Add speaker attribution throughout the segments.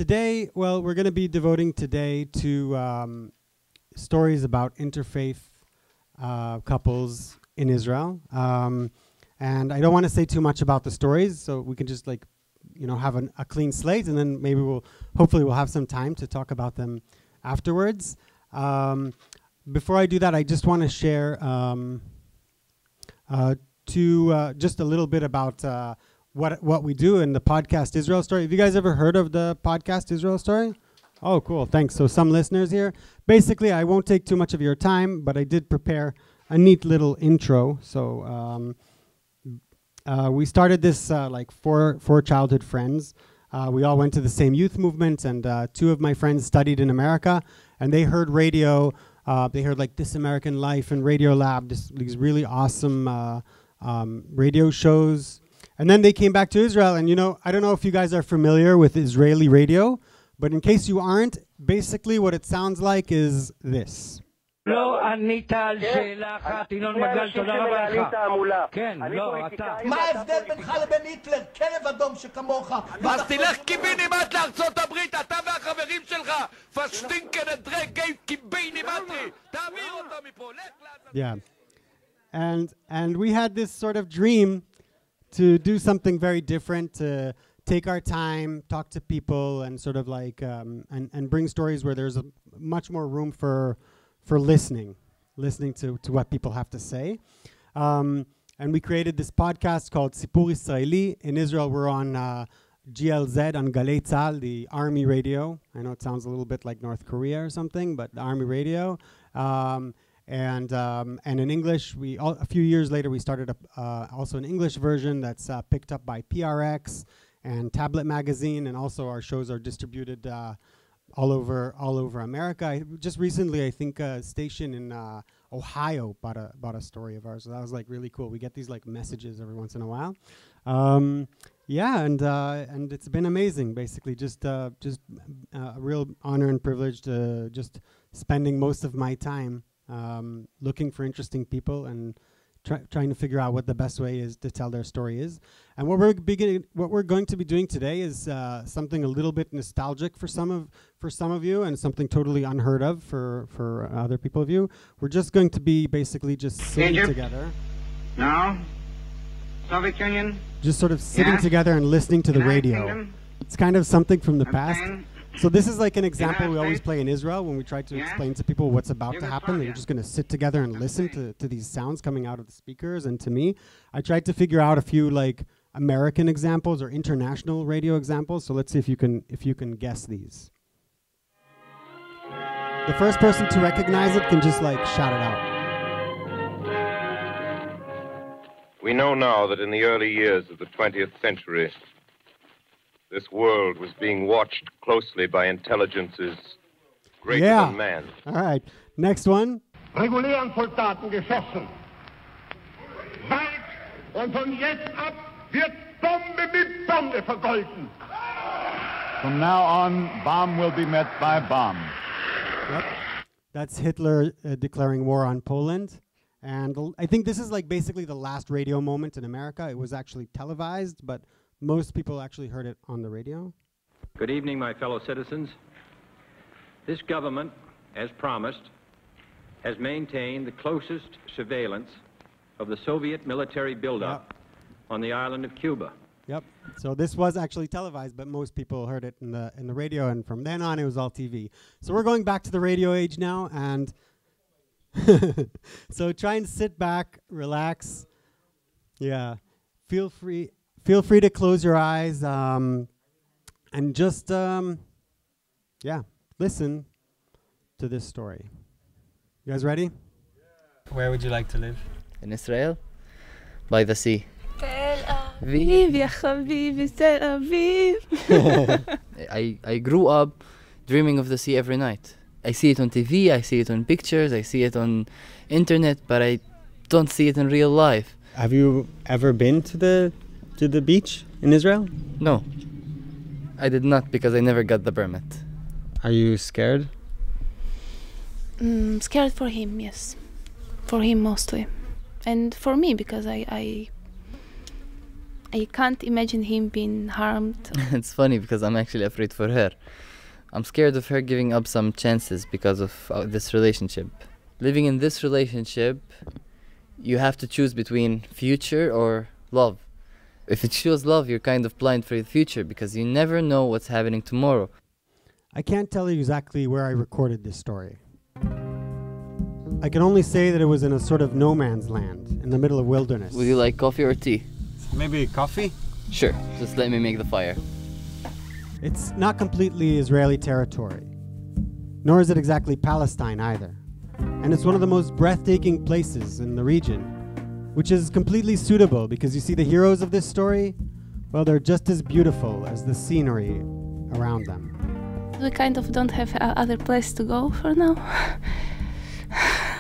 Speaker 1: today, well, we're going to be devoting today to stories about interfaith couples in Israel. And I don't want to say too much about the stories, so we can just have a clean slate, and then maybe hopefully we'll have some time to talk about them afterwards. Before I do that, I just want to share just a little bit about what we do in the podcast Israel Story. Have you guys ever heard of the podcast Israel Story? Oh, cool. Thanks. So some listeners here. Basically, I won't take too much of your time, but I did prepare a neat little intro. So we started this four childhood friends. We all went to the same youth movement, and two of my friends studied in America, and they heard radio. They heard This American Life and Radio Lab, these really awesome radio shows. And then they came back to Israel, and I don't know if you guys are familiar with Israeli radio, but in case you aren't, basically what it sounds like is this.
Speaker 2: לא ענית על שאלה אחת, ינון מגל, תודה רבה לך. כן, לא, אתה.
Speaker 3: מה ההבדל בינך לבין היטלר, כלב אדום שכמוך?
Speaker 2: אז תלך קיבינימט לארצות הברית, אתה והחברים שלך, פשטינקן הדרק, קיבינימטרי, תעביר אותו מפה, לך לעזאזל.
Speaker 1: Yeah. And we had this sort of dream to do something very different, to take our time, talk to people, and sort of and bring stories where there's much more room for listening to what people have to say. And we created this podcast called Sipur Israeli. In Israel, we're on GLZ, on Galei Tzahal, the army radio. I know it sounds a little bit like North Korea or something, but the army radio. And in English, a few years later, we started also an English version that's picked up by PRX and Tablet Magazine, and also our shows are distributed all over America. Just recently, I think a station in Ohio bought a story of ours, so that was really cool. We get these messages every once in a while. And it's been amazing. Basically, just a real honor and privilege to just spending most of my time looking for interesting people and trying to figure out what the best way is to tell their story is. And what we're going to be doing today is something a little bit nostalgic for some of you, and something totally unheard of for other people of you. We're just going to be basically just sitting
Speaker 4: Egypt.
Speaker 1: together.
Speaker 4: Now, Soviet Union.
Speaker 1: Just sort of sitting together and listening to the radio.
Speaker 4: Kingdom.
Speaker 1: It's kind of something from the past.
Speaker 4: Spain.
Speaker 1: So this is an example we
Speaker 4: United
Speaker 1: always
Speaker 4: States.
Speaker 1: play in Israel when we try to explain to people what's about to happen. That you're just going to sit together and listen to these sounds coming out of the speakers. And to me, I tried to figure out a few American examples or international radio examples. So let's see if you can guess these. The first person to recognize it can just shout it out.
Speaker 5: We know now that in the early years of the 20th century, this world was being watched closely by intelligences greater than man.
Speaker 1: All right. Next one.
Speaker 6: Regulären Soldaten geschossen. Bald und von jetzt ab wird Bombe mit Bombe vergolten.
Speaker 7: From now on, bomb will be met by bomb.
Speaker 1: Yep. That's Hitler declaring war on Poland. And I think this is basically the last radio moment in America. It was actually televised, but most people actually heard it on the radio.
Speaker 8: Good evening, my fellow citizens. This government, as promised, has maintained the closest surveillance of the Soviet military buildup on the island of Cuba.
Speaker 1: Yep. So this was actually televised, but most people heard it in the radio, and from then on it was all TV. So we're going back to the radio age now, and so try and sit back, relax. Yeah. Feel free to close your eyes and just listen to this story. You guys ready? Where would you like to live?
Speaker 9: In Israel? By the sea.
Speaker 10: Tel Aviv, ya habibi, Tel Aviv.
Speaker 9: I grew up dreaming of the sea every night. I see it on TV, I see it on pictures, I see it on internet, but I don't see it in real life.
Speaker 1: Have you ever been to the beach in Israel?
Speaker 9: No. I did not, because I never got the permit.
Speaker 1: Are you scared?
Speaker 10: Scared for him, yes. For him mostly. And for me, because I I can't imagine him being harmed.
Speaker 9: It's funny because I'm actually afraid for her. I'm scared of her giving up some chances because of this relationship. Living in this relationship, you have to choose between future or love. If you choose love, you're kind of blind for the future because you never know what's happening tomorrow.
Speaker 1: I can't tell you exactly where I recorded this story. I can only say that it was in a sort of no man's land, in the middle of wilderness.
Speaker 9: Would you like coffee or tea?
Speaker 11: Maybe coffee?
Speaker 9: Sure, just let me make the fire.
Speaker 1: It's not completely Israeli territory, nor is it exactly Palestine either. And it's one of the most breathtaking places in the region, which is completely suitable because you see the heroes of this story, well, they're just as beautiful as the scenery around them.
Speaker 10: We kind of don't have other place to go for now.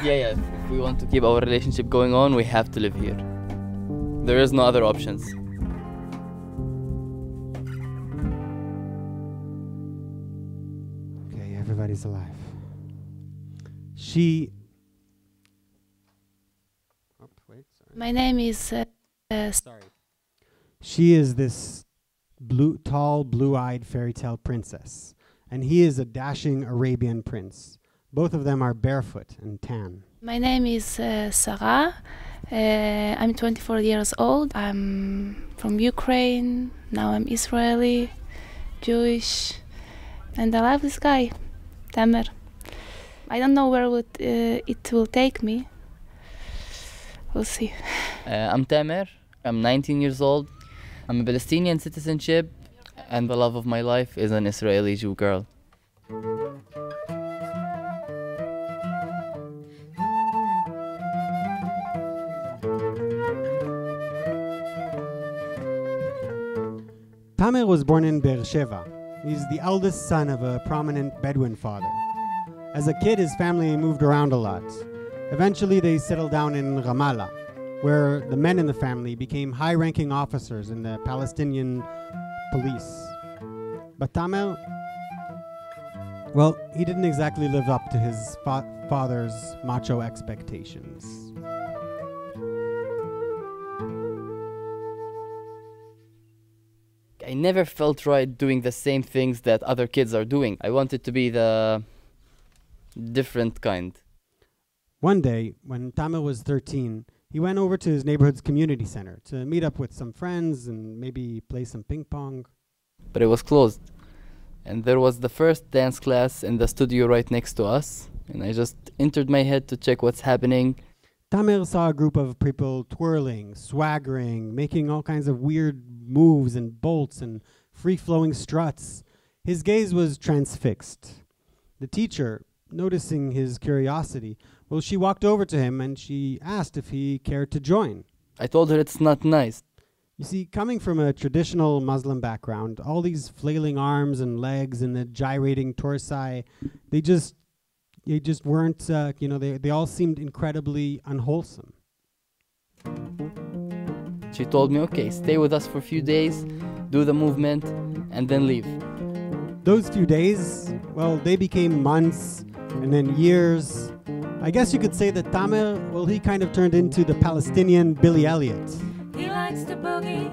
Speaker 9: Yeah, if we want to keep our relationship going on, we have to live here. There is no other options.
Speaker 1: Okay, everybody's alive.
Speaker 10: My name is...
Speaker 1: Sorry. She is this tall, blue-eyed fairy tale princess, and he is a dashing Arabian prince. Both of them are barefoot and tan.
Speaker 10: My name is Sarah. I'm 24 years old. I'm from Ukraine. Now I'm Israeli, Jewish, and I love this guy, Tamer. I don't know where it will take me. We'll see.
Speaker 9: I'm Tamer. I'm 19 years old. I'm a Palestinian citizenship, and the love of my life is an Israeli Jew girl.
Speaker 1: Tamer was born in Beersheba. He's the eldest son of a prominent Bedouin father. As a kid, his family moved around a lot. Eventually, they settled down in Ramallah, where the men in the family became high-ranking officers in the Palestinian police. But Tamer, well, he didn't exactly live up to his father's macho expectations.
Speaker 9: I never felt right doing the same things that other kids are doing. I wanted to be the different kind.
Speaker 1: One day, when Tamer was 13, he went over to his neighborhood's community center to meet up with some friends and maybe play some ping pong.
Speaker 9: But it was closed. And there was the first dance class in the studio right next to us. And I just entered my head to check what's happening.
Speaker 1: Tamer saw a group of people twirling, swaggering, making all kinds of weird moves and bolts and free-flowing struts. His gaze was transfixed. The teacher, noticing his curiosity, well, she walked over to him and she asked if he cared to join.
Speaker 9: I told her it's not nice.
Speaker 1: You see, coming from a traditional Muslim background, all these flailing arms and legs and the gyrating torsi, they just weren't, they all seemed incredibly unwholesome.
Speaker 9: She told me, okay, stay with us for a few days, do the movement, and then leave.
Speaker 1: Those few days, well, they became months and then years. I guess you could say that Tamer, well, he kind of turned into the Palestinian Billy Elliot.
Speaker 12: He likes to boogie.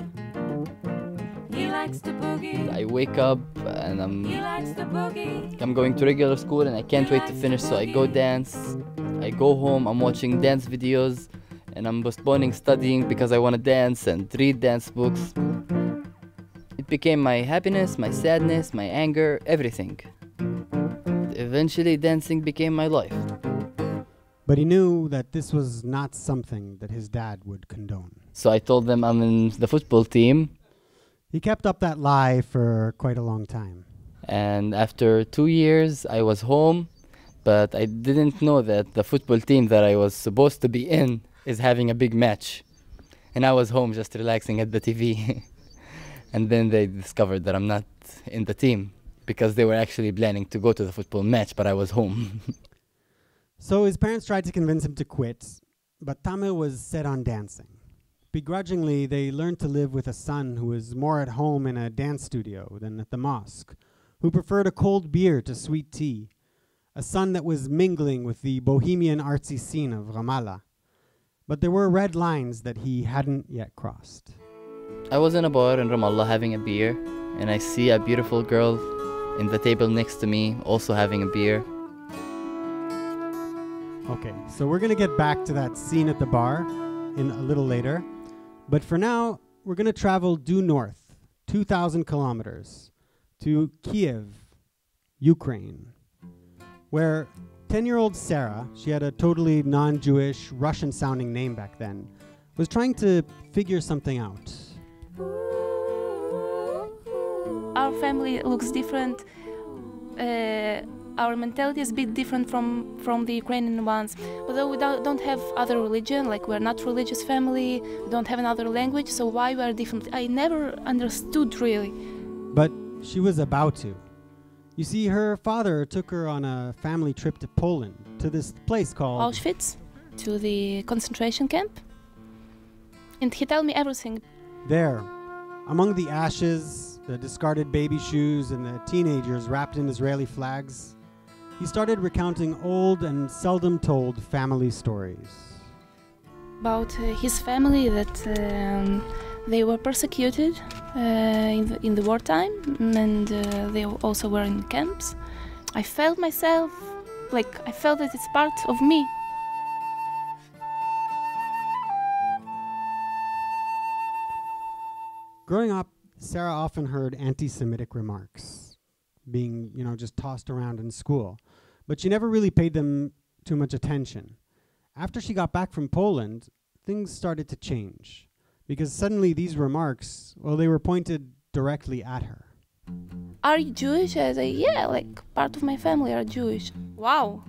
Speaker 12: He likes to boogie.
Speaker 9: I wake up and I'm going to regular school and I can't wait to finish, so I go dance. I go home, I'm watching dance videos, and I'm postponing studying because I want to dance and read dance books. It became my happiness, my sadness, my anger, everything. Eventually, dancing became my life.
Speaker 1: But he knew that this was not something that his dad would condone.
Speaker 9: So I told them I'm in the football team.
Speaker 1: He kept up that lie for quite a long time.
Speaker 9: And after 2 years, I was home, but I didn't know that the football team that I was supposed to be in is having a big match. And I was home just relaxing at the TV. And then they discovered that I'm not in the team because they were actually planning to go to the football match, but I was home.
Speaker 1: So his parents tried to convince him to quit, but Tamer was set on dancing. Begrudgingly, they learned to live with a son who was more at home in a dance studio than at the mosque, who preferred a cold beer to sweet tea, a son that was mingling with the bohemian artsy scene of Ramallah. But there were red lines that he hadn't yet crossed.
Speaker 9: I was in a bar in Ramallah having a beer, and I see a beautiful girl in the table next to me also having a beer.
Speaker 1: Okay, so we're going to get back to that scene at the bar in a little later. But for now, we're going to travel due north, 2,000 kilometers, to Kiev, Ukraine, where 10-year-old Sarah, she had a totally non-Jewish, Russian-sounding name back then, was trying to figure something out.
Speaker 10: Our family looks different. Our mentality is a bit different from the Ukrainian ones. Although we don't have other religion, like we're not religious family, we don't have another language, so why we are different? I never understood really.
Speaker 1: But she was about to. You see, her father took her on a family trip to Poland, to this place called
Speaker 10: Auschwitz, to the concentration camp. And he told me everything.
Speaker 1: There, among the ashes, the discarded baby shoes, and the teenagers wrapped in Israeli flags, he started recounting old and seldom told family stories.
Speaker 10: About his family, that they were persecuted in the wartime, and they also were in camps. I felt myself, I felt that it's part of me.
Speaker 1: Growing up, Sarah often heard anti-Semitic remarks being, just tossed around in school, but she never really paid them too much attention. After she got back from Poland, things started to change, because suddenly these remarks, they were pointed directly at her.
Speaker 10: Are you Jewish? I say, yeah, part of my family are Jewish. Wow,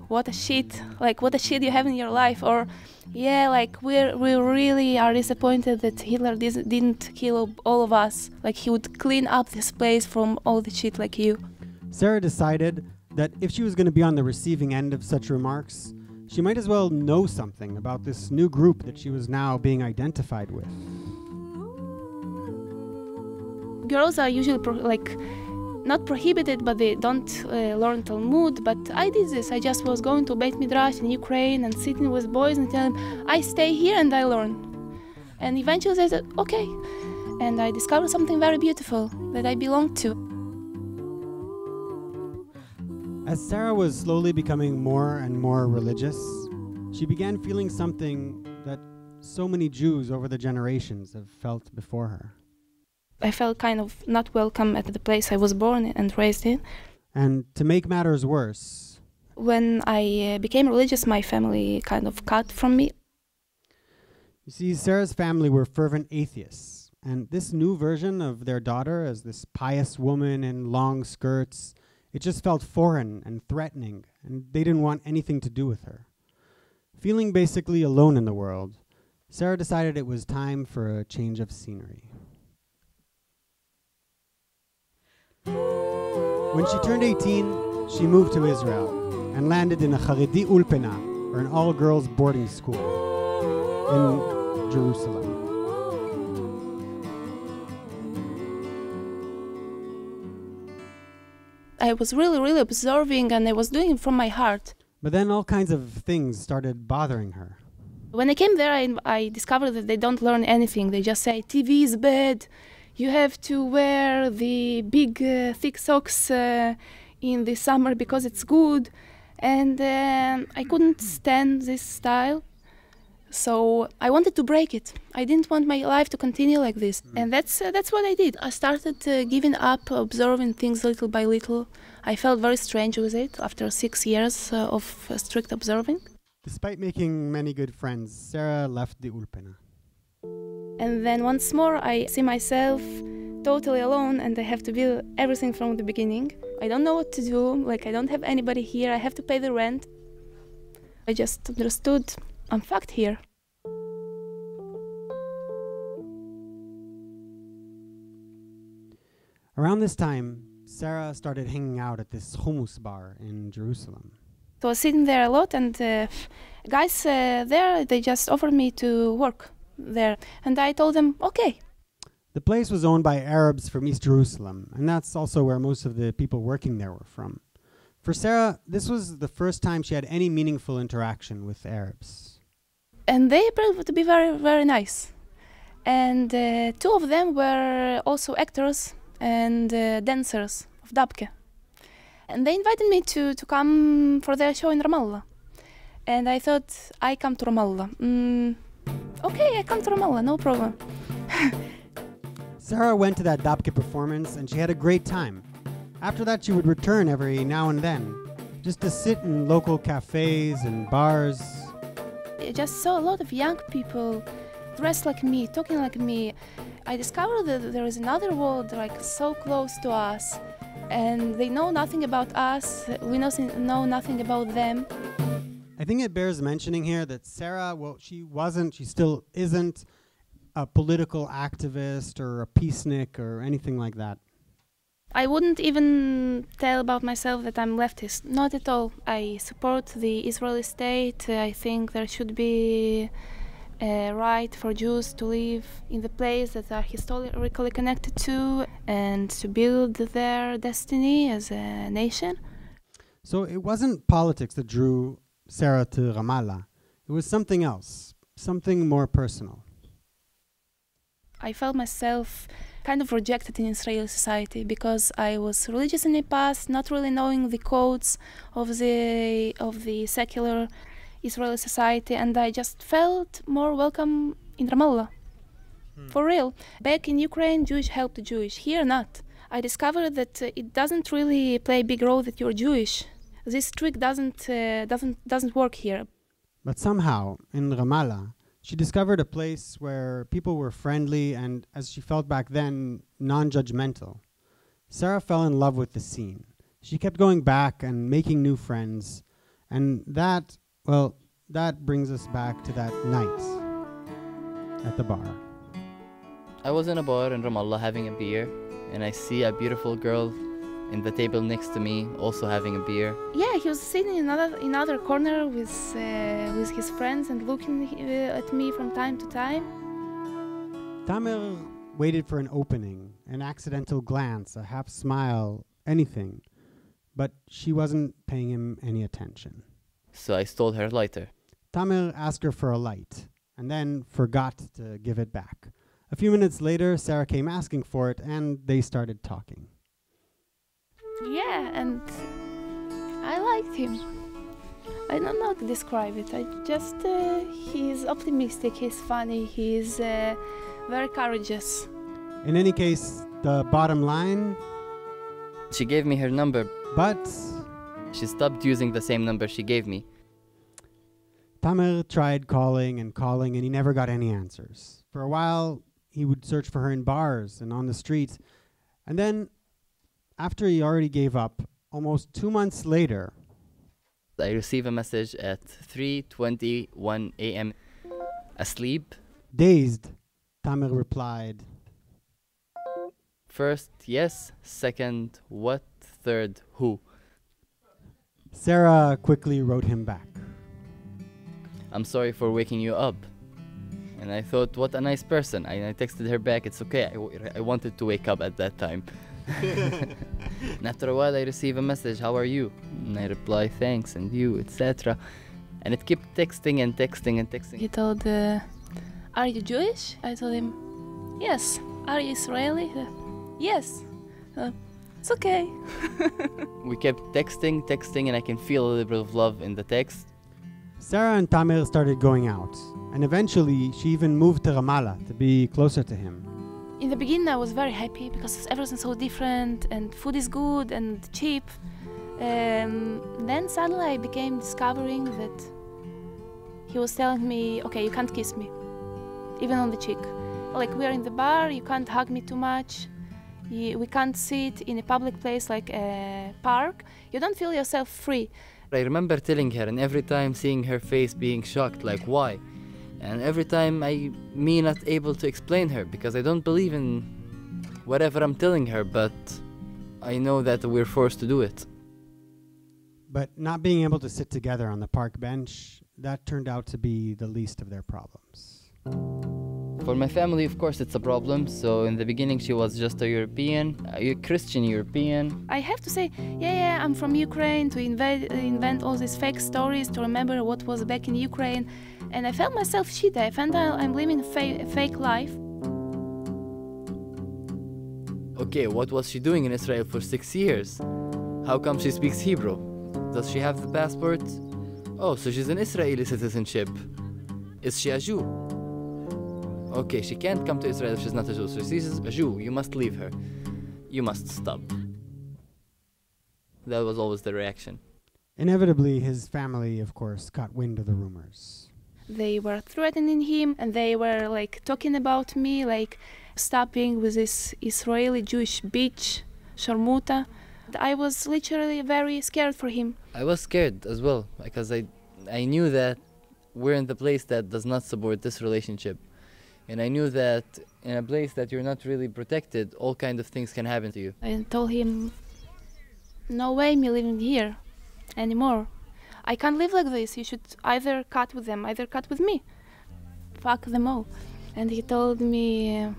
Speaker 10: what a shit, what a shit you have in your life. Or, yeah, we really are disappointed that Hitler didn't kill all of us. He would clean up this place from all the shit like you.
Speaker 1: Sarah decided that if she was going to be on the receiving end of such remarks, she might as well know something about this new group that she was now being identified with.
Speaker 10: Girls are usually not prohibited, but they don't learn Talmud. But I did this. I just was going to Beit Midrash in Ukraine and sitting with boys and telling them, I stay here and I learn. And eventually I said, okay. And I discovered something very beautiful that I belong to.
Speaker 1: As Sarah was slowly becoming more and more religious, she began feeling something that so many Jews over the generations have felt before her.
Speaker 10: I felt kind of not welcome at the place I was born and raised in.
Speaker 1: And to make matters worse,
Speaker 10: when I became religious, my family kind of cut from me.
Speaker 1: You see, Sarah's family were fervent atheists, and this new version of their daughter as this pious woman in long skirts, it just felt foreign and threatening, and they didn't want anything to do with her. Feeling basically alone in the world, Sarah decided it was time for a change of scenery. When she turned 18, she moved to Israel and landed in a Haredi Ulpana, or an all-girls boarding school, in Jerusalem.
Speaker 10: I was really observing, and I was doing it from my heart.
Speaker 1: But then all kinds of things started bothering her.
Speaker 10: When I came there, I discovered that they don't learn anything. They just say, TV is bad. You have to wear the big, thick socks in the summer because it's good. And I couldn't stand this style. So I wanted to break it. I didn't want my life to continue like this. And that's what I did. I started giving up, observing things little by little. I felt very strange with it after 6 years of strict observing.
Speaker 1: Despite making many good friends, Sarah left the Ulpana.
Speaker 10: And then once more, I see myself totally alone, and I have to build everything from the beginning. I don't know what to do. I don't have anybody here. I have to pay the rent. I just understood I'm fucked here.
Speaker 1: Around this time, Sarah started hanging out at this hummus bar in Jerusalem.
Speaker 10: So I was sitting there a lot, and guys there, they just offered me to work there. And I told them, okay.
Speaker 1: The place was owned by Arabs from East Jerusalem, and that's also where most of the people working there were from. For Sarah, this was the first time she had any meaningful interaction with Arabs.
Speaker 10: And they appeared to be very, very nice. And two of them were also actors and dancers of Dubke. And they invited me to come for their show in Ramallah. And I thought, I come to Ramallah. Okay, I come to Ramallah, no problem.
Speaker 1: Sarah went to that Dubke performance and she had a great time. After that, she would return every now and then, just to sit in local cafes and bars.
Speaker 10: I just saw a lot of young people dressed like me, talking like me. I discovered that there is another world like so close to us, and they know nothing about us, we know nothing about them.
Speaker 1: I think it bears mentioning here that Sarah, she still isn't a political activist or a peacenik or anything like that.
Speaker 10: I wouldn't even tell about myself that I'm leftist, not at all. I support the Israeli state. I think there should be a right for Jews to live in the place that are historically connected to and to build their destiny as a nation.
Speaker 1: So it wasn't politics that drew Sarah to Ramallah. It was something else, something more personal.
Speaker 10: I felt myself kind of rejected in Israeli society because I was religious in the past, not really knowing the codes of the secular Israeli society, and I just felt more welcome in Ramallah. For real. Back in Ukraine, Jewish helped Jewish. Here, not. I discovered that it doesn't really play a big role that you're Jewish. This trick doesn't work here.
Speaker 1: But somehow, in Ramallah, she discovered a place where people were friendly and, as she felt back then, non-judgmental. Sarah fell in love with the scene. She kept going back and making new friends. And that brings us back to that night at the bar.
Speaker 9: I was in a bar in Ramallah having a beer, and I see a beautiful girl in the table next to me also having a beer.
Speaker 10: Yeah, he was sitting in another corner with his friends and looking at me from time to time.
Speaker 1: Tamer waited for an opening, an accidental glance, a half smile, anything. But she wasn't paying him any attention.
Speaker 9: So I stole her lighter.
Speaker 1: Tamer asked her for a light, and then forgot to give it back. A few minutes later, Sarah came asking for it, and they started talking.
Speaker 10: Yeah, and I liked him. I don't know how to describe it. He's optimistic, he's funny, he's very courageous.
Speaker 1: In any case, the bottom line...
Speaker 9: She gave me her number.
Speaker 1: But...
Speaker 9: she stopped using the same number she gave me.
Speaker 1: Tamer tried calling, and he never got any answers. For a while, he would search for her in bars and on the street. And then, after he already gave up, almost 2 months later...
Speaker 9: I received a message at 3:21 a.m. Asleep?
Speaker 1: Dazed, Tamer replied.
Speaker 9: First, yes. Second, what? Third, who?
Speaker 1: Sarah quickly wrote him back.
Speaker 9: I'm sorry for waking you up. And I thought, what a nice person. I texted her back, it's okay. I wanted to wake up at that time. And after a while I receive a message, how are you? And I reply, thanks, and you, etc. And it kept texting and texting and texting.
Speaker 10: He told, are you Jewish? I told him, yes. Are you Israeli? Yes. It's okay.
Speaker 9: We kept texting, and I can feel a little bit of love in the text.
Speaker 1: Sarah and Tamer started going out, and eventually she even moved to Ramallah to be closer to him.
Speaker 10: In the beginning I was very happy because everything's so different and food is good and cheap. Then suddenly I became discovering that he was telling me, okay, you can't kiss me, even on the cheek. Like, we're in the bar, you can't hug me too much. We can't sit in a public place like a park. You don't feel yourself free.
Speaker 9: I remember telling her, and every time seeing her face being shocked, like, why? And every time me not able to explain her, because I don't believe in whatever I'm telling her, but I know that we're forced to do it.
Speaker 1: But not being able to sit together on the park bench, that turned out to be the least of their problems.
Speaker 9: For my family, of course, it's a problem. So in the beginning, she was just a European, a Christian European.
Speaker 10: I have to say, yeah, I'm from Ukraine, to invent all these fake stories, to remember what was back in Ukraine. And I felt myself shit. I felt I'm living a fake life.
Speaker 9: Okay, what was she doing in Israel for 6 years? How come she speaks Hebrew? Does she have the passport? Oh, so she's an Israeli citizenship. Is she a Jew? Okay, she can't come to Israel if she's not a Jew. So she's a Jew. You must leave her. You must stop. That was always the reaction.
Speaker 1: Inevitably, his family, of course, got wind of the rumors.
Speaker 10: They were threatening him, and they were like talking about me, like stopping with this Israeli Jewish bitch, Sharmuta. I was literally very scared for him.
Speaker 9: I was scared as well, because I knew that we're in the place that does not support this relationship. And I knew that in a place that you're not really protected, all kinds of things can happen to you.
Speaker 10: I told him, no way me living here anymore. I can't live like this. You should either cut with them, either cut with me. Fuck them all. And he told me,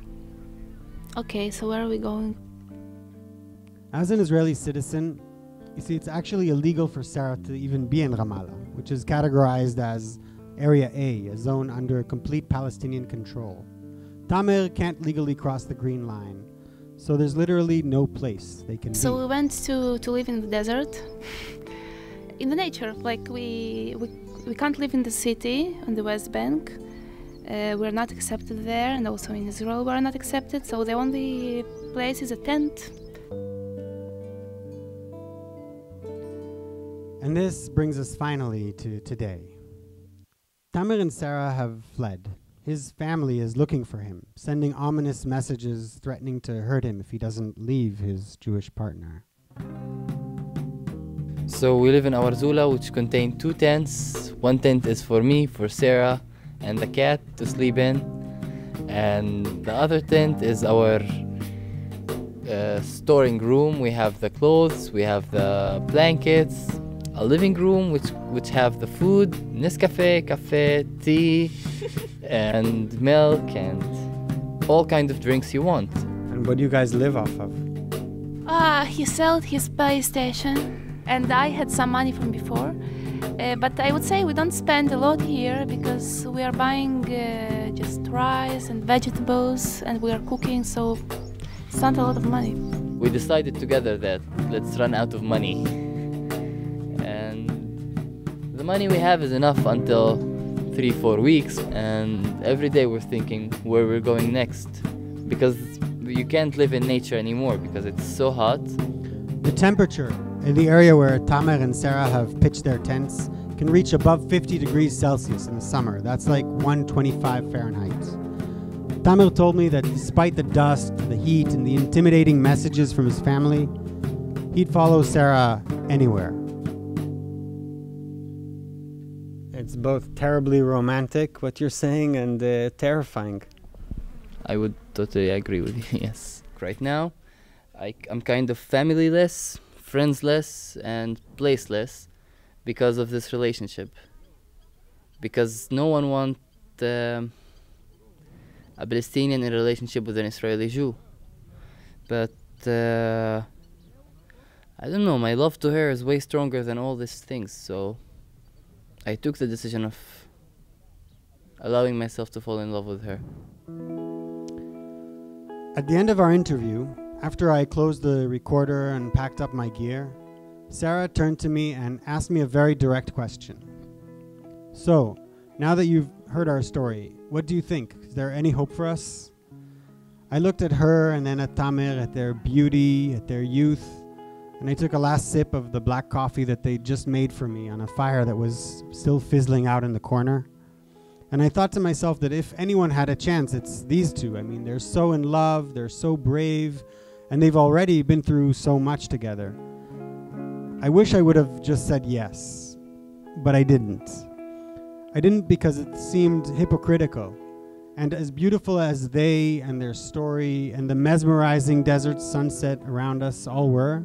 Speaker 10: okay, so where are we going?
Speaker 1: As an Israeli citizen, you see, it's actually illegal for Sarah to even be in Ramallah, which is categorized as Area A, a zone under complete Palestinian control. Tamer can't legally cross the Green Line, so there's literally no place they can be.
Speaker 10: So we went to live in the desert, in the nature. Like we can't live in the city on the West Bank. We're not accepted there, and also in Israel we're not accepted. So the only place is a tent.
Speaker 1: And this brings us finally to today. Tamer and Sarah have fled. His family is looking for him, sending ominous messages threatening to hurt him if he doesn't leave his Jewish partner.
Speaker 9: So we live in our Zula, which contains 2 tents. One tent is for me, for Sarah, and the cat to sleep in. And the other tent is our storing room. We have the clothes, we have the blankets, a living room which have the food, Nescafe, cafe, tea, and milk, and all kinds of drinks you want.
Speaker 1: And what do you guys live off of?
Speaker 10: He sold his base station, and I had some money from before. But I would say we don't spend a lot here because we are buying just rice and vegetables, and we are cooking, so it's not a lot of money.
Speaker 9: We decided together that let's run out of money. And the money we have is enough until 3-4 weeks, and every day we're thinking where we're going next, because you can't live in nature anymore because it's so hot.
Speaker 1: The temperature in the area where Tamer and Sarah have pitched their tents can reach above 50 degrees Celsius in the summer. That's like 125 Fahrenheit. Tamer told me that despite the dust, the heat, and the intimidating messages from his family, he'd follow Sarah anywhere. It's both terribly romantic, what you're saying, and terrifying.
Speaker 9: I would totally agree with you, yes. Right now, I'm kind of familyless, friendsless, and placeless because of this relationship. Because no one wants a Palestinian in a relationship with an Israeli Jew. But I don't know, my love to her is way stronger than all these things, so I took the decision of allowing myself to fall in love with her.
Speaker 1: At the end of our interview, after I closed the recorder and packed up my gear, Sarah turned to me and asked me a very direct question. So, now that you've heard our story, what do you think? Is there any hope for us? I looked at her and then at Tamer, at their beauty, at their youth, and I took a last sip of the black coffee that they just made for me on a fire that was still fizzling out in the corner. And I thought to myself that if anyone had a chance, it's these two. I mean, they're so in love, they're so brave, and they've already been through so much together. I wish I would have just said yes, but I didn't. I didn't because it seemed hypocritical. And as beautiful as they and their story and the mesmerizing desert sunset around us all were,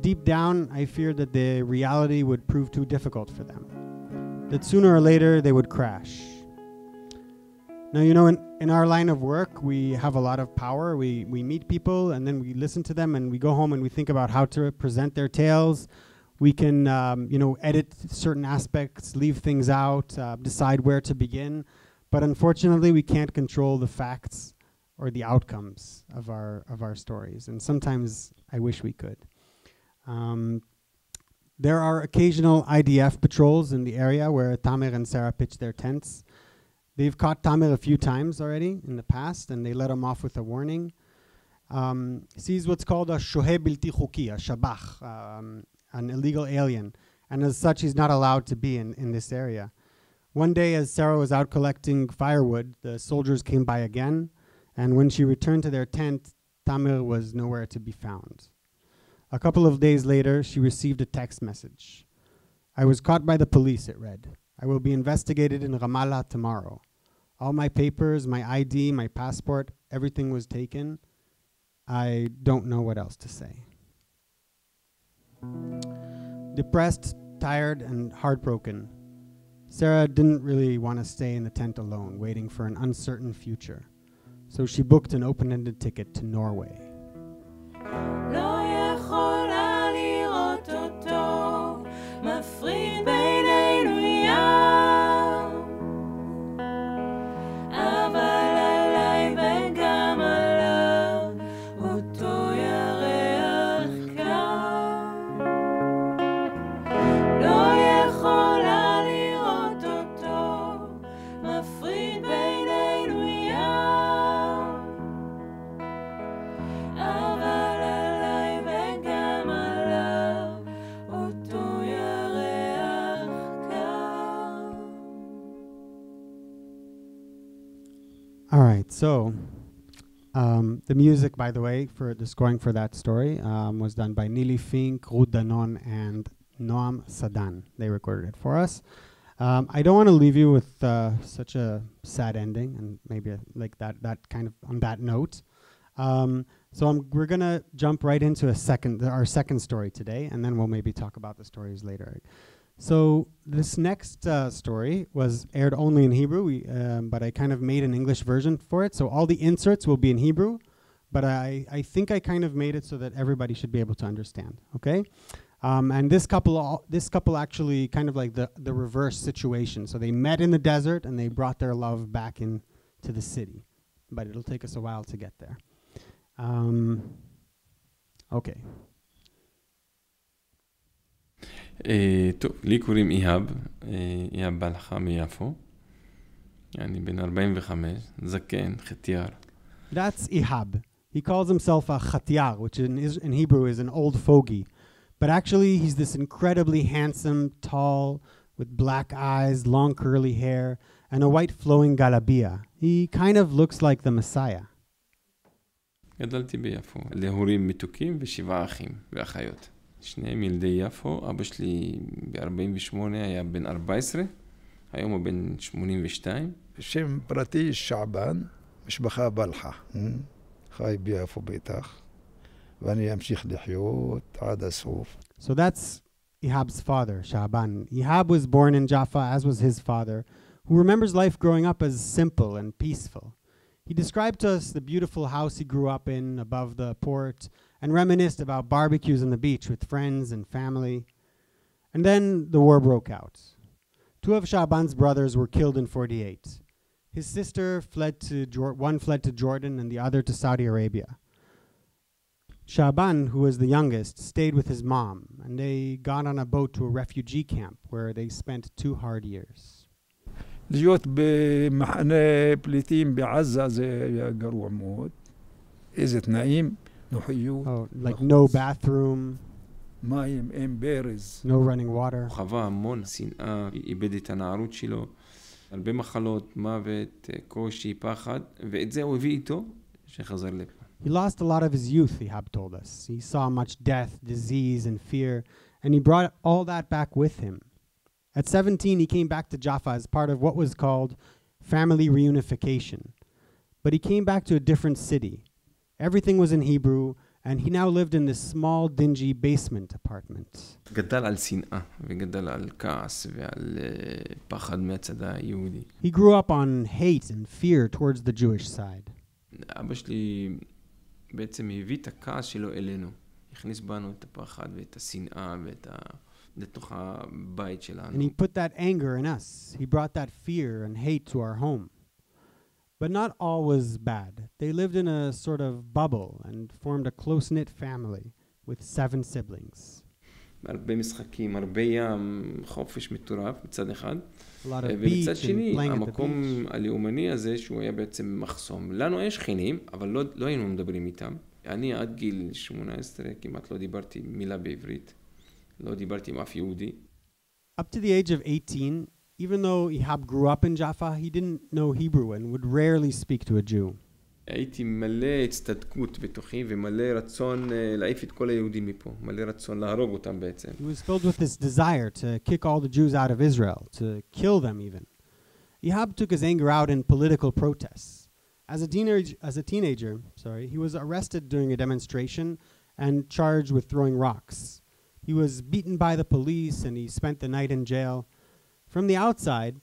Speaker 1: deep down I feared that the reality would prove too difficult for them. That sooner or later they would crash. Now, you know, in our line of work, we have a lot of power. We meet people and then we listen to them and we go home and we think about how to present their tales. We can, edit certain aspects, leave things out, decide where to begin. But unfortunately, we can't control the facts or the outcomes of our stories. And sometimes I wish we could. There are occasional IDF patrols in the area where Tamer and Sarah pitch their tents. They've caught Tamer a few times already in the past, and they let him off with a warning. He's what's called a shohe bilti chuki, a shabach, an illegal alien. And as such, he's not allowed to be in this area. One day, as Sarah was out collecting firewood, the soldiers came by again. And when she returned to their tent, Tamer was nowhere to be found. A couple of days later, she received a text message. I was caught by the police, it read. I will be investigated in Ramallah tomorrow. All my papers, my ID, my passport, everything was taken. I don't know what else to say. Depressed, tired, and heartbroken, Sarah didn't really want to stay in the tent alone, waiting for an uncertain future. So she booked an open-ended ticket to Norway. All right, so the music, by the way, for the scoring for that story was done by Nili Fink, Ruth Danon, and Noam Sadan. They recorded it for us. I don't want to leave you with such a sad ending, and maybe like that kind of on that note. So we're gonna jump right into our second story today, and then we'll maybe talk about the stories later. So this next story was aired only in Hebrew, but I kind of made an English version for it. So all the inserts will be in Hebrew, but I think I kind of made it so that everybody should be able to understand. Okay, and this couple actually kind of like the reverse situation. So they met in the desert and they brought their love back into the city, but it'll take us a while to get there. Okay.
Speaker 11: טוב, לי קוראים איהאב, איהאב בלחה מיפו, אני בן 45, זקן, חתיאר.
Speaker 1: That's Ihab. He calls himself a chatiar, which in Hebrew is an old fogey. But actually, he's this incredibly handsome, tall, with black eyes, long curly hair, and a white flowing galabia. He kind of looks like the Messiah.
Speaker 11: גדלתי ביפו, להורים מתוקים ו7 אחים ואחיות. שניהם ילדי יפו, אבא שלי ב-48 היה בן 14, היום הוא בן 82.
Speaker 13: שם פרטי שעבן, משפחה בלחה. חי ביפו בטח, ואני אמשיך לחיות עד הסוף.
Speaker 1: So that's Ihab's father, Shaban. Ihab was born in Jaffa, as was his father, who remembers life growing up as simple and peaceful. He described to us the beautiful house he grew up in above the port and reminisced about barbecues on the beach with friends and family. And then the war broke out. 2 of Shaban's brothers were killed in 48. His sister fled to one fled to Jordan and the other to Saudi Arabia. Shaban, who was the youngest, stayed with his mom, and they got on a boat to a refugee camp where they spent 2 hard years.
Speaker 13: להיות במחנה פליטים בעזה זה גרוע מאוד. איזה תנאים, נוחיות.
Speaker 1: Like no bathroom.
Speaker 13: מים, אין ברז.
Speaker 1: No running water.
Speaker 11: הוא חווה המון שנאה, איבד את הנערות שלו, הרבה מחלות, מוות, קושי, פחד, ואת זה הוא הביא איתו שחזר לפה.
Speaker 1: He lost a lot of his youth, Ihab told us. He saw much death, disease, and fear, and he brought all that back with him. At 17, he came back to Jaffa as part of what was called family reunification. But he came back to a different city. Everything was in Hebrew, and he now lived in this small, dingy basement apartment.
Speaker 11: גדל על שנאה, וגדל על כעס, ועל פחד מהצד היהודי.
Speaker 1: He grew up on hate and fear towards the Jewish side.
Speaker 11: אבא שלי בעצם הביא את הכעס שלו אלינו. הכניס בנו את הפחד ואת השנאה ואת לתוך הבית שלנו.
Speaker 1: And he put that anger in us. He brought that fear and hate to our home. But not all was bad. They lived in a sort of bubble and formed a close-knit family with 7 siblings.
Speaker 11: הרבה משחקים, הרבה ים, חופש מטורף מצד אחד.
Speaker 1: A lot of
Speaker 11: ומצד
Speaker 1: beach
Speaker 11: שני,
Speaker 1: and playing at the
Speaker 11: המקום
Speaker 1: beach.
Speaker 11: הלאומני הזה, שהוא היה בעצם מחסום. לנו יש שכנים, אבל לא היינו מדברים איתם. אני עד גיל 18 כמעט לא דיברתי מילה בעברית. לא דיברתי עם אף יהודי.
Speaker 1: Up to the age of 18, even though Ihab grew up in Jaffa, he didn't know Hebrew and would rarely speak to a Jew.
Speaker 11: הייתי מלא הצטדקות בתוכי ומלא רצון להעיף את כל היהודים מפה. מלא רצון להרוג אותם בעצם.
Speaker 1: He was filled with this desire to kick all the Jews out of Israel, to kill them even. Ihab took his anger out in political protests. As a teenager, he was arrested during a demonstration and charged with throwing rocks. He was beaten by the police and he spent the night in jail. From the outside,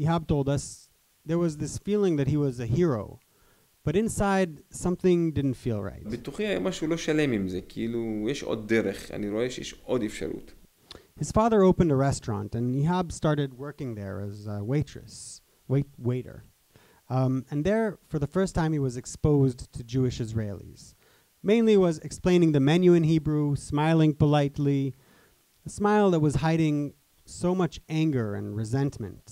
Speaker 1: Ihab told us there was this feeling that he was a hero. But inside, something didn't feel right.
Speaker 11: בתוכי היה משהו לא שלם עם זה, כאילו יש עוד דרך, אני רואה שיש עוד אפשרות.
Speaker 1: His father opened a restaurant and Ihab started working there as a waiter. And there, for the first time, he was exposed to Jewish Israelis. Mainly was explaining the menu in Hebrew, smiling politely, a smile that was hiding so much anger and resentment.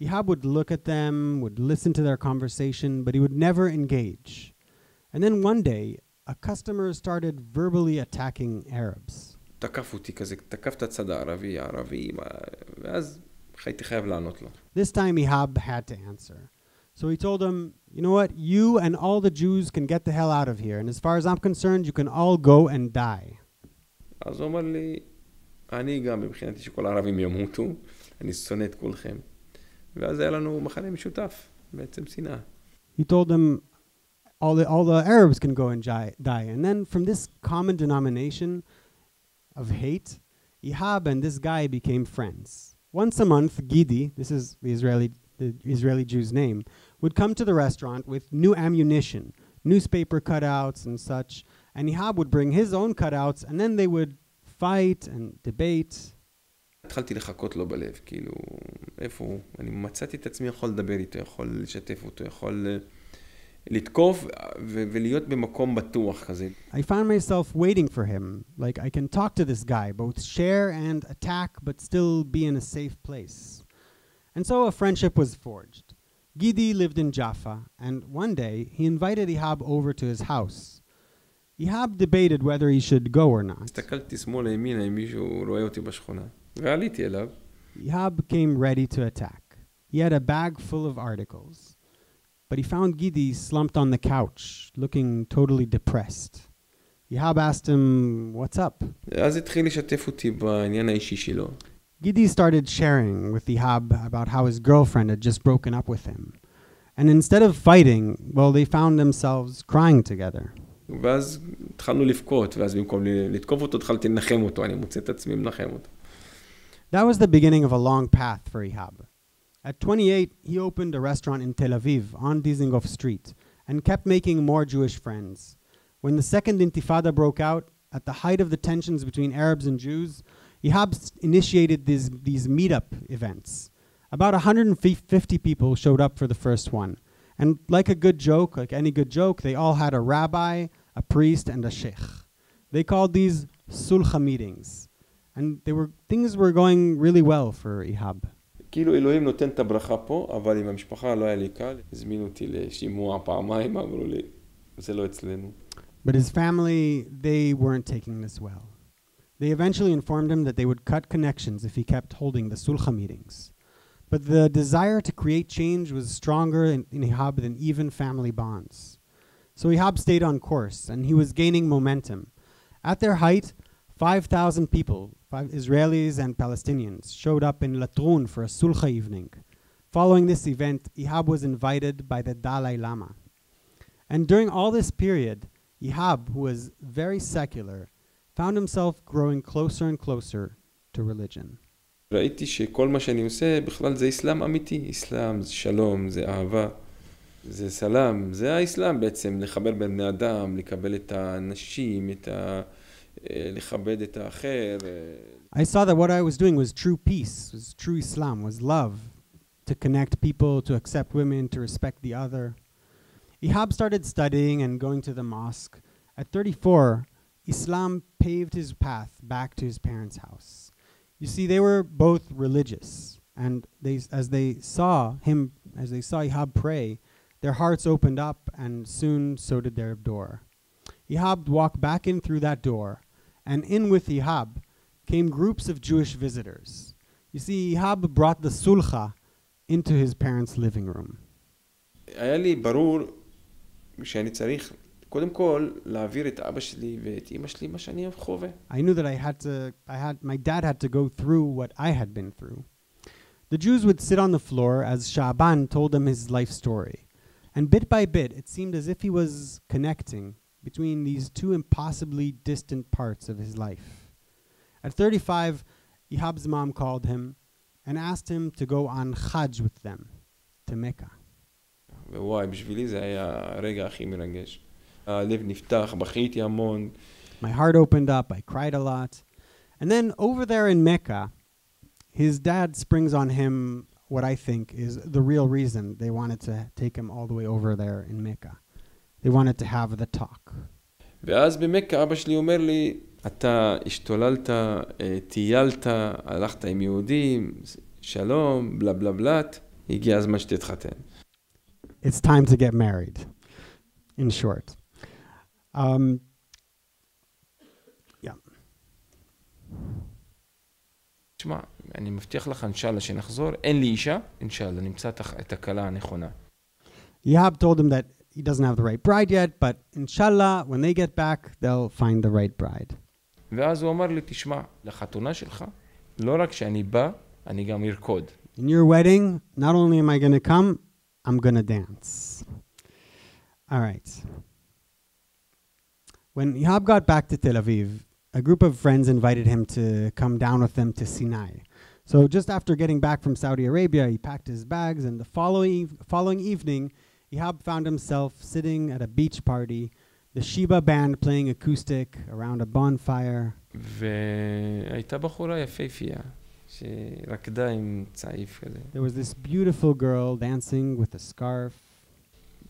Speaker 1: Ihab would look at them, would listen to their conversation, but he would never engage. And then one day, a customer started verbally attacking Arabs.
Speaker 11: תקף אותי כזה, תקף את הצד הערבי, ואז הייתי חייב לענות לו.
Speaker 1: This time Ihab had to answer. So he told him, you know what, you and all the Jews can get the hell out of here, and as far as I'm concerned, you can all go and die.
Speaker 11: אז הוא אמר לי, אני גם מבחינתי שכל הערבים ימותו, אני שונא את כולכם. ואז היה לנו מחנה משותף, בעצם שנאה.
Speaker 1: He told them all the Arabs can go and die. And then from this common denomination of hate, Ihab and this guy became friends. Once a month, Gidi, this is the Israeli Jew's name, would come to the restaurant with new ammunition, newspaper cutouts and such, and Ihab would bring his own cutouts, and then they would fight and debate.
Speaker 11: התחלתי לחכות לו בלב, כאילו, איפה הוא? אני מצאתי את עצמי יכול לדבר איתו, יכול לשתף אותו, יכול לתקוף ולהיות במקום בטוח כזה.
Speaker 1: I found myself waiting for him, like I can talk to this guy, both share and attack, but still be in a safe place. And so a friendship was forged. Gidi lived in Jaffa, and one day he invited Ihab over to his house. Ihab debated whether he should go or not.
Speaker 11: הסתכלתי שמאלה ימינה אם מישהו רואה אותי בשכונה. ועליתי אליו.
Speaker 1: Ihab came ready to attack. He had a bag full of articles. But he found Gidi slumped on the couch, looking totally depressed. Ihab asked him, what's up?
Speaker 11: אז התחיל לשתף אותי בעניין האישי שלו.
Speaker 1: Gidi started sharing with Ihab about how his girlfriend had just broken up with him. And instead of fighting, well, they found themselves crying together.
Speaker 11: ואז התחלנו לבכות, ואז במקום לתקוף אותו, התחלתי לנחם אותו, אני מוצא את עצמי מנחם אותו.
Speaker 1: That was the beginning of a long path for Ihab. At 28, he opened a restaurant in Tel Aviv on Dizengoff Street and kept making more Jewish friends. When the second Intifada broke out, at the height of the tensions between Arabs and Jews, Ihab initiated these meetup events. About 150 people showed up for the first one. And like a good joke, like any good joke, they all had a rabbi, a priest, and a sheikh. They called these sulcha meetings. And things were going really well for Ihab.
Speaker 11: כאילו אלוהים נותן את הברכה פה, אבל עם המשפחה לא היה לי קל. הזמינו אותי לשימוע פעמיים, אמרו לי, זה לא אצלנו.
Speaker 1: But his family, they weren't taking this well. They eventually informed him that they would cut connections if he kept holding the sulcha meetings. But the desire to create change was stronger in Ihab than even family bonds. So Ihab stayed on course, and he was gaining momentum. At their height, 5,000 people, 5 Israelis and Palestinians, showed up in Latrun for a sulcha evening. Following this event, Ihab was invited by the Dalai Lama. And during all this period, Ihab, who was very secular, found himself growing closer and closer to religion.
Speaker 11: ראיתי שכל מה שאני עושה בכלל זה אסלאם אמיתי. אסלאם זה שלום, זה אהבה, זה סלام. זה האסלאם בעצם, לחבר בין בני אדם, לקבל את האנשים, לכבד את האחר.
Speaker 1: I saw that what I was doing was true peace, was true Islam, was love. to connect people, to accept women, to respect the other. Ihab started studying and going to the mosque. At 34, Islam paved his path back to his parents' house. You see, they were both religious, and as they saw Ihab pray, their hearts opened up, and soon so did their door. Ihab walked back in through that door, and in with Ihab came groups of Jewish visitors. You see, Ihab brought the sulcha into his parents' living room.
Speaker 11: היה לי ברור שאני צריך קודם כל להעביר את אבא שלי ואת אמא שלי מה שאני חווה.
Speaker 1: I knew that my dad had to go through what I had been through. The Jews would sit on the floor as Shaban told them his life story. And bit by bit, it seemed as if he was connecting between these two impossibly distant parts of his life. At 35, Ihab's mom called him and asked him to go on Hajj with them to Mecca.
Speaker 11: וואי, בשבילי זה היה הרגע הכי מרגש. הלב נפתח, בכיתי המון.
Speaker 1: My heart opened up, I cried a lot. And then over there in Mecca, his dad springs on him what I think is the real reason they wanted to take him all the way over there in Mecca. They wanted to have the talk.
Speaker 11: ואז במכה אבא שלי אומר לי, אתה השתוללת, טיילת, הלכת עם יהודים, שלום, בלה בלה בלת, הגיע הזמן שתתחתן.
Speaker 1: It's time to get married, in short. Yeah.
Speaker 11: תשמע, אני מבטיח לך, אינשאללה, שנחזור, אין לי אישה, אינשאללה, נמצא את הכלה הנכונה.
Speaker 1: Ihab told him that he doesn't have the right bride yet, but inshallah, when they get back, they'll find the right bride.
Speaker 11: ואז הוא אמר לי, תשמע, לחתונה שלך, לא רק שאני בא, אני גם ארקוד.
Speaker 1: In your wedding, not only am I going to come, I'm going to dance. All right. When Ihab got back to Tel Aviv, a group of friends invited him to come down with them to Sinai. So just after getting back from Saudi Arabia, he packed his bags, and the following evening, Ihab found himself sitting at a beach party, the Sheba band playing acoustic around a bonfire.
Speaker 11: והייתה בחורה יפהפייה, שרקדה עם צעיף כזה.
Speaker 1: There was this beautiful girl dancing with a scarf.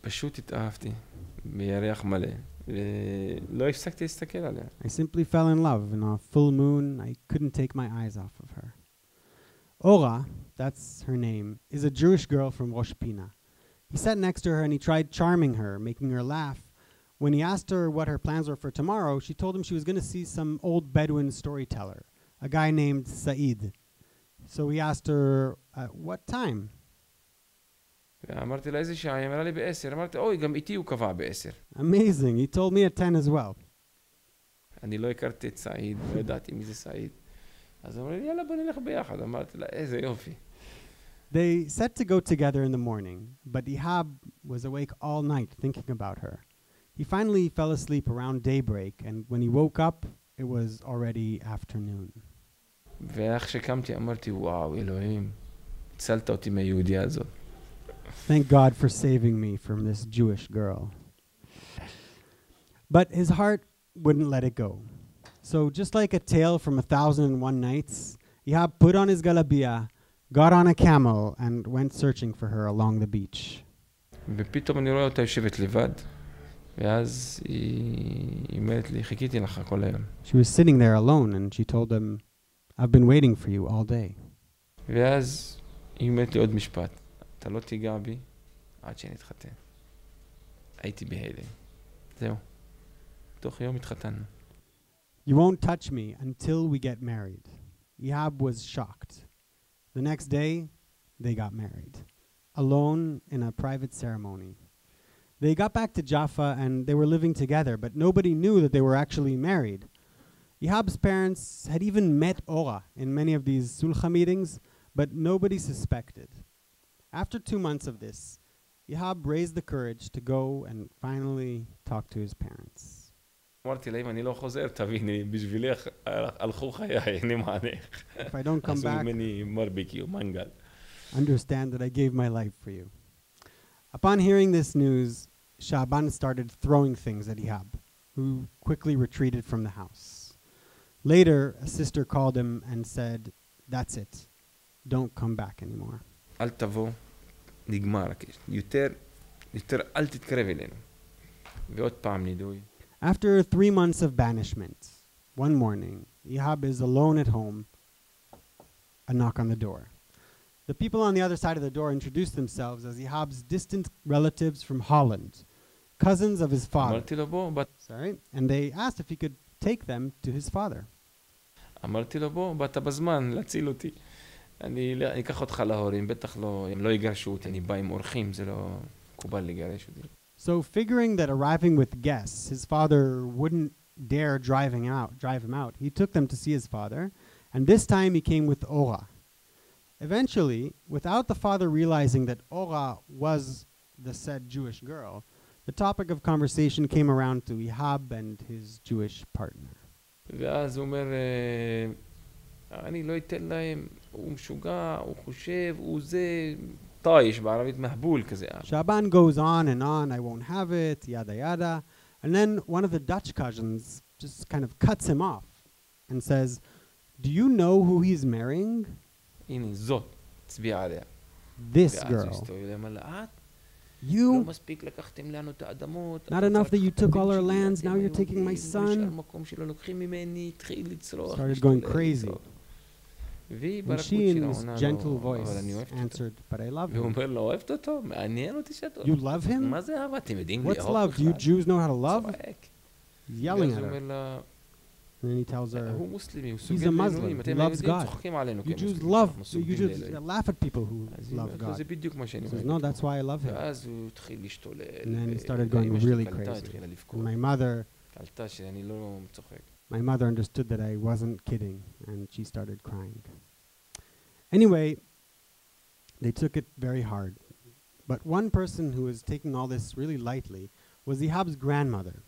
Speaker 11: פשוט התאהבתי, בירח מלא, ולא הפסקתי להסתכל עליה.
Speaker 1: I simply fell in love. In a full moon, I couldn't take my eyes off of her. Ora, that's her name, is a Jewish girl from Rosh Pina. He sat next to her and he tried charming her, making her laugh. When he asked her what her plans were for tomorrow, she told him she was going to see some old Bedouin storyteller, a guy named Said. So he asked her, what time?
Speaker 11: אמרתי לה איזה שעה, היא אמרה לי ב10, אמרתי, אוי, גם איתי הוא קבע ב10.
Speaker 1: Amazing, he told me at 10 as well.
Speaker 11: אני לא הכרתי את סעיד, לא ידעתי מי זה סעיד. אז אמרו לי, יאללה, בוא נלך ביחד. אמרתי לה, איזה יופי.
Speaker 1: They set to go together in the morning, but Ihab was awake all night thinking about her. He finally fell asleep around daybreak, and when he woke up, it was already afternoon.
Speaker 11: ואיך שקמתי אמרתי, וואו, אלוהים, הצלת אותי מהיהודיה הזאת.
Speaker 1: Thank God for saving me from this Jewish girl. But his heart wouldn't let it go. So just like a tale from 1001 Nights, Ihab put on his galabia, got on a camel, and went searching for her along the beach.
Speaker 11: ופתאום אני רואה אותה יושבת לבד, ואז היא אומרת לי, חיכיתי לך כל היום.
Speaker 1: She was sitting there alone, and she told him, I've been waiting for you all day.
Speaker 11: ואז היא אומרת לי עוד משפט, אתה לא תיגע בי עד שנתחתן. הייתי בהלם. זהו. תוך יום התחתנו.
Speaker 1: You won't touch me until we get married. Ihab was shocked. The next day, they got married, alone in a private ceremony. They got back to Jaffa and they were living together, but nobody knew that they were actually married. Ihab's parents had even met Ora in many of these sulcha meetings, but nobody suspected. After 2 months of this, Ihab raised the courage to go and finally talk to his parents.
Speaker 11: אמרתי לה, אם אני לא חוזר, תביני, בשבילך הלכו חיי, אני מענך.
Speaker 1: If I don't come
Speaker 11: עשו
Speaker 1: back,
Speaker 11: ממני ברביקיו, מנגל.
Speaker 1: understand that I gave my life for you. Upon hearing this news, Shaban started throwing things at Ihab, who quickly retreated from the house. Later, a sister called him and said, that's it. Don't come back anymore.
Speaker 11: אל תבוא, נגמר הקשר. יותר אל תתקרב אלינו. ועוד פעם נידוי.
Speaker 1: After 3 months of banishment, one morning, Ihab is alone at home. A knock on the door. The people on the other side of the door introduce themselves as Ihab's distant relatives from Holland, cousins of his father.
Speaker 11: אמרתי לו בוא,
Speaker 1: Sorry, and they asked if he could take them to his father.
Speaker 11: אמרתי לו בוא, באת בזמן, להציל אותי. אני אקח אותך להורים, בטח הם לא יגרשו אותי, אני בא עם אורחים, זה לא מקובל לגרש אותי.
Speaker 1: So figuring that arriving with guests, his father wouldn't dare drive him out, he took them to see his father, and this time he came with Ora. Eventually, without the father realizing that Ora was the said Jewish girl, the topic of conversation came around to Ihab and his Jewish partner.
Speaker 11: ואז הוא אומר, אני לא אתן להם, הוא משוגע, הוא חושב, הוא זה, טייש, בערבית מהבול כזה.
Speaker 1: Shaban goes on, I won't have it, yada yada. And then one of the Dutch cousins just kind of cuts him off and says, do you know who he's marrying?
Speaker 11: הנה, זאת, תצביע עליה.
Speaker 1: This girl. You, not enough that you took all our lands, now you're taking my son. Started going crazy. And she, in this gentle voice, answered, but I love him. You love him? What's love? Do you Jews know how to love? He's yelling at her. And then he tells her, he's a Muslim, he loves God. You Jews laugh at people who love God. He says, no, that's why I love him. And then he started going really crazy. And my mother understood that I wasn't kidding, and she started crying. Anyway, they took it very hard. But one person who was taking all this really lightly was Ihab's grandmother.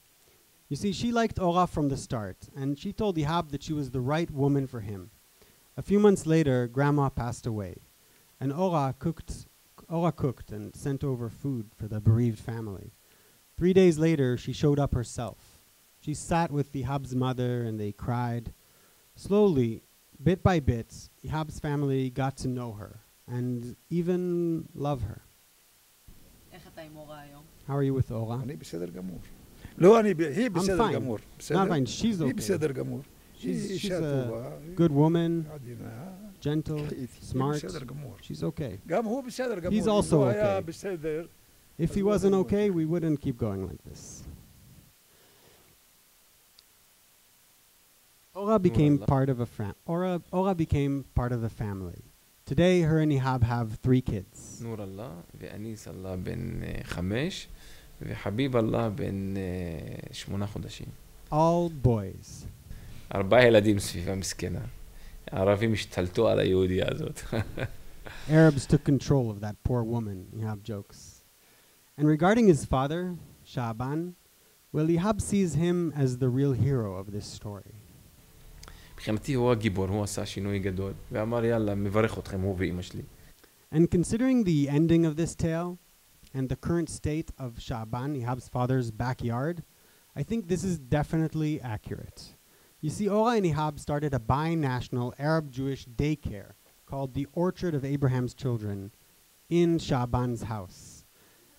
Speaker 1: You see, she liked Ora from the start, and she told Ihab that she was the right woman for him. A few months later, Grandma passed away, and Ora cooked and sent over food for the bereaved family. 3 days later, she showed up herself. She sat with Ihab's mother, and they cried. Slowly, bit by bit, Ihab's family got to know her, and even love her. How are you with Ora?
Speaker 13: לא, היא בסדר גמור.
Speaker 1: Not fine, she's okay.
Speaker 13: היא בסדר גמור.
Speaker 1: She's a good woman, gentle, smart. She's okay.
Speaker 13: גם הוא בסדר גמור.
Speaker 1: He's also
Speaker 13: הוא היה
Speaker 1: okay.
Speaker 13: בסדר.
Speaker 1: If he wasn't okay, we wouldn't keep going like this. Ora became part of Ora became part of the family. Today, her and Ihab have 3 kids.
Speaker 11: נור אללה ואניס אללה בן 5 וחביב אללה בן 8 חודשים.
Speaker 1: All boys.
Speaker 11: 4 ילדים סביבה מסכנה. הערבים השתלטו על היהודייה הזאת.
Speaker 1: Arabs took control of that poor woman, Ihab jokes. And regarding his father, Shaban, well, Ihab sees him as the real hero of this story.
Speaker 11: מבחינתי הוא הגיבור, הוא עשה שינוי גדול, ואמר יאללה, מברך אתכם, הוא ואמא שלי.
Speaker 1: And considering the ending of this tale and the current state of Shaban, Ihab's father's backyard, I think this is definitely accurate. You see, Ora and Ihab started a bi-national Arab-Jewish daycare called the Orchard of Abraham's Children in Shaban's house.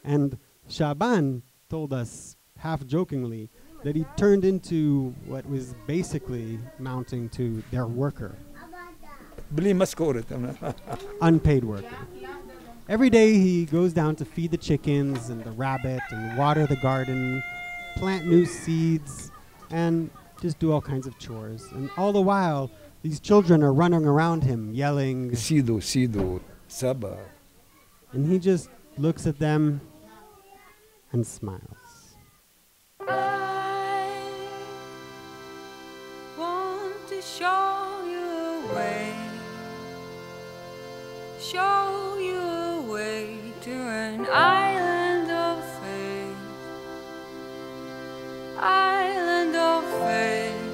Speaker 1: And Shaban told us, half-jokingly, that he turned into what was basically amounting to their worker. Unpaid worker. Every day he goes down to feed the chickens and the rabbit and water the garden, plant new seeds, and just do all kinds of chores. And all the while, these children are running around him, yelling,
Speaker 13: Sido, Saba.
Speaker 1: And he just looks at them and smiles.
Speaker 12: Show you a way, show you a way to an island of faith,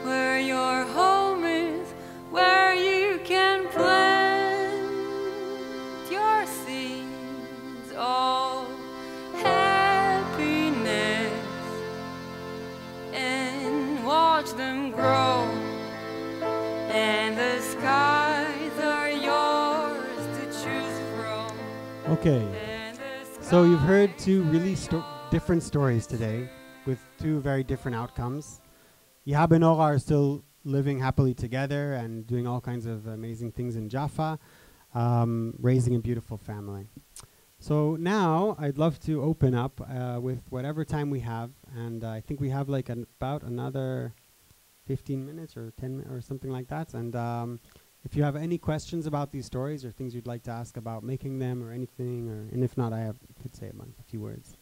Speaker 12: where your home is, where you can plant your seeds of happiness and watch them grow. And the skies are yours
Speaker 1: Okay, so you've heard two really different stories today with two very different outcomes. Yihab and Ora are still living happily together and doing all kinds of amazing things in Jaffa, raising a beautiful family. So now I'd love to open up with whatever time we have, and I think we have like about another 15 minutes or 10 minutes or something like that. And if you have any questions about these stories or things you'd like to ask about making them or anything, and if not, I could say a few words.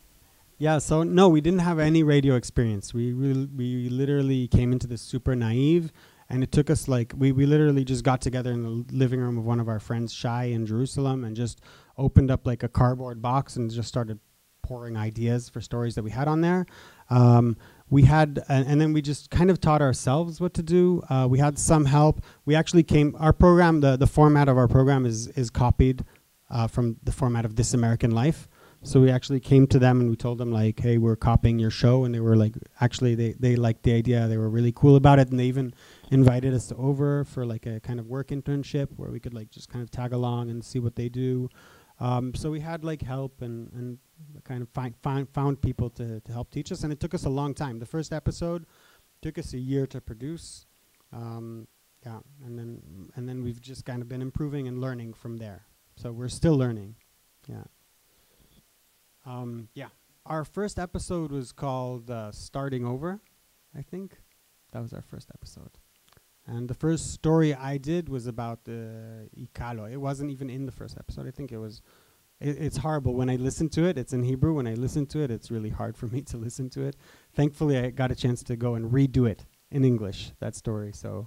Speaker 1: Yeah, so no, we didn't have any radio experience. We literally came into this super naive, and it took us like, we literally just got together in the living room of one of our friends, Shai, in Jerusalem, and just opened up like a cardboard box and just started pouring ideas for stories that we had on there. We had, and then we just kind of taught ourselves what to do. We had some help. We actually our program, the format of our program is copied from the format of This American Life. So we actually came to them and we told them like, hey, we're copying your show. And they were like, actually, they liked the idea. They were really cool about it. And they even invited us over for like a kind of work internship where we could like just kind of tag along and see what they do. So we had like help and kind of found people to help teach us. And it took us a long time. The first episode took us a year to produce. Yeah, and then we've just kind of been improving and learning from there. So we're still learning. Yeah. Yeah, our first episode was called Starting Over, I think. That was our first episode. And the first story I did was about the Ikalo. It wasn't even in the first episode. I think it was, it's horrible. When I listen to it, it's in Hebrew. When I listen to it, it's really hard for me to listen to it. Thankfully, I got a chance to go and redo it in English, that story. So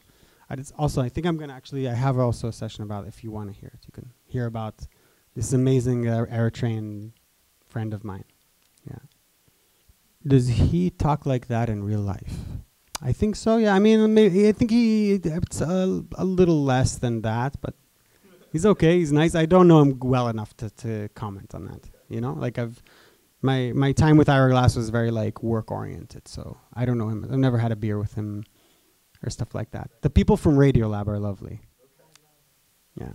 Speaker 1: I think I'm going to actually, I have also a session about it if you want to hear it. You can hear about this amazing Eritrean friend of mine. Yeah. Does he talk like that in real life? I think so. Yeah. I mean, I think it's a little less than that, but he's okay. He's nice. I don't know him well enough to comment on that. You know, like my time with Ira Glass was very like work oriented, so I don't know him. I've never had a beer with him or stuff like that. The people from Radio Lab are lovely. Yeah.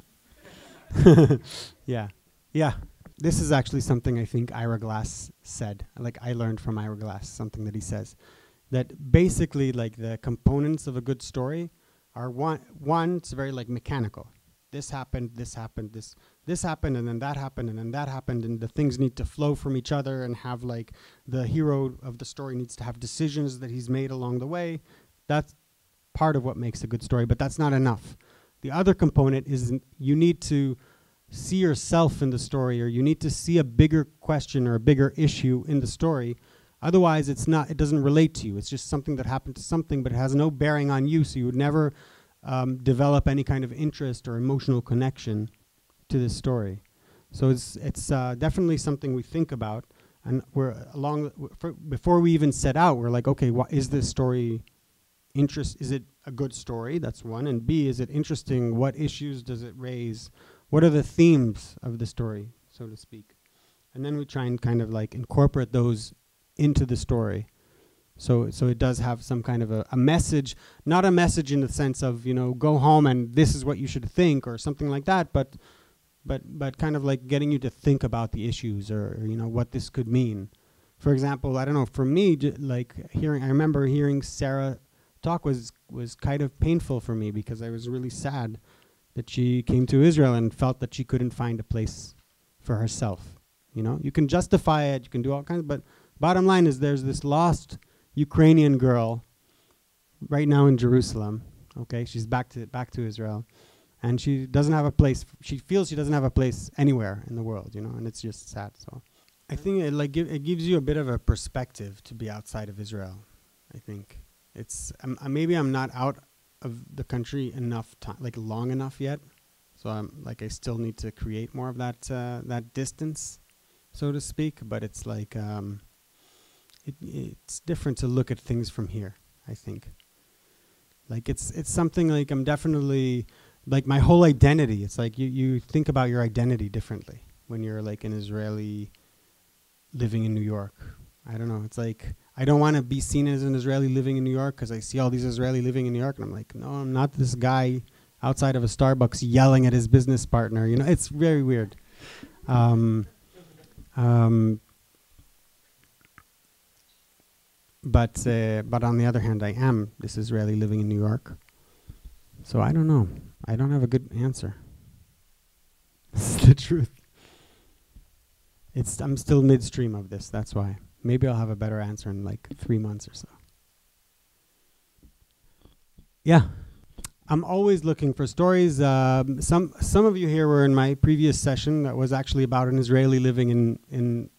Speaker 1: Yeah. Yeah. This is actually something I think Ira Glass said. Like I learned from Ira Glass, something that he says. That basically like the components of a good story are one, it's very like mechanical. This happened, this happened, this happened, and then that happened, and then that happened, and the things need to flow from each other and have like the hero of the story needs to have decisions that he's made along the way. That's part of what makes a good story, but that's not enough. The other component is you need to see yourself in the story, or you need to see a bigger question or a bigger issue in the story. Otherwise, it doesn't relate to you. It's just something that happened to something, but it has no bearing on you, so you would never develop any kind of interest or emotional connection to this story. So it's definitely something we think about, and before we even set out, we're like, okay, is this story is it a good story? That's one. And B, is it interesting? What issues does it raise? What are the themes of the story, so to speak? And then we try and kind of like incorporate those into the story. So it does have some kind of a message, not a message in the sense of, you know, go home and this is what you should think or something like that, but kind of like getting you to think about the issues or you know, what this could mean. For example, I don't know, for me, I remember hearing Sarah talk was kind of painful for me because I was really sad that she came to Israel and felt that she couldn't find a place for herself. You know, you can justify it, you can do all kinds, but bottom line is there's this lost Ukrainian girl right now in Jerusalem. Okay, she's back to Israel, and she doesn't have a place. She feels she doesn't have a place anywhere in the world, you know, and it's just sad. So I think it gives you a bit of a perspective to be outside of Israel. I think it's maybe I'm not out of the country enough time, like long enough yet. So I still need to create more of that distance, so to speak. But it's like it's different to look at things from here, I think. Like it's something like I'm definitely like my whole identity. It's like you think about your identity differently when you're like an Israeli living in New York. I don't know. It's like I don't want to be seen as an Israeli living in New York because I see all these Israeli living in New York and I'm like, no, I'm not this guy outside of a Starbucks yelling at his business partner. You know, it's very weird. But on the other hand, I am this Israeli living in New York. So I don't know. I don't have a good answer. This is the truth. I'm still midstream of this, that's why. Maybe I'll have a better answer in like 3 months or so. Yeah. I'm always looking for stories. Some of you here were in my previous session that was actually about an Israeli living in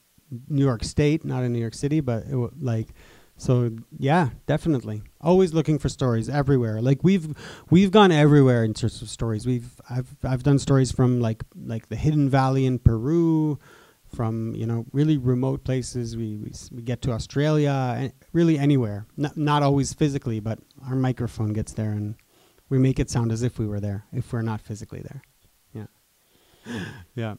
Speaker 1: New York State, not in New York City, but so yeah, definitely. Always looking for stories everywhere. Like we've gone everywhere in terms of stories. I've done stories from like the Hidden Valley in Peru, from really remote places. We get to Australia, and really anywhere. Not always physically, but our microphone gets there and we make it sound as if we were there, if we're not physically there. Yeah. Yeah.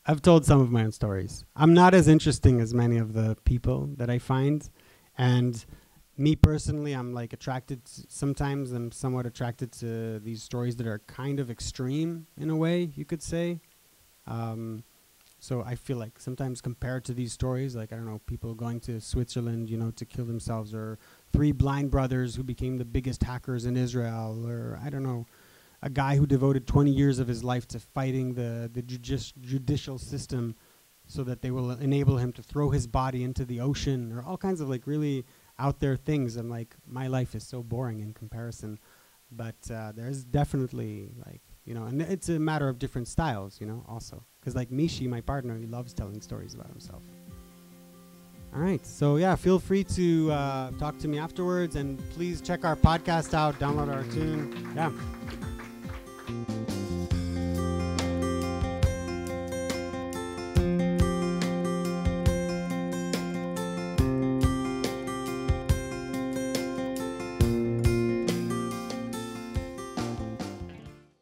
Speaker 1: I've told some of my own stories. I'm not as interesting as many of the people that I find. And me personally, I'm like sometimes I'm somewhat attracted to these stories that are kind of extreme in a way, you could say. So I feel like sometimes compared to these stories, like, I don't know, people going to Switzerland, to kill themselves, or 3 blind brothers who became the biggest hackers in Israel, or I don't know, a guy who devoted 20 years of his life to fighting the judicial system so that they will enable him to throw his body into the ocean, or all kinds of like really out there things. I'm like, my life is so boring in comparison. But there's definitely like, and it's a matter of different styles, also. Because like Mishi, my partner, he loves telling stories about himself. All right. So yeah, feel free to talk to me afterwards, and please check our podcast out, download our tune. Yeah.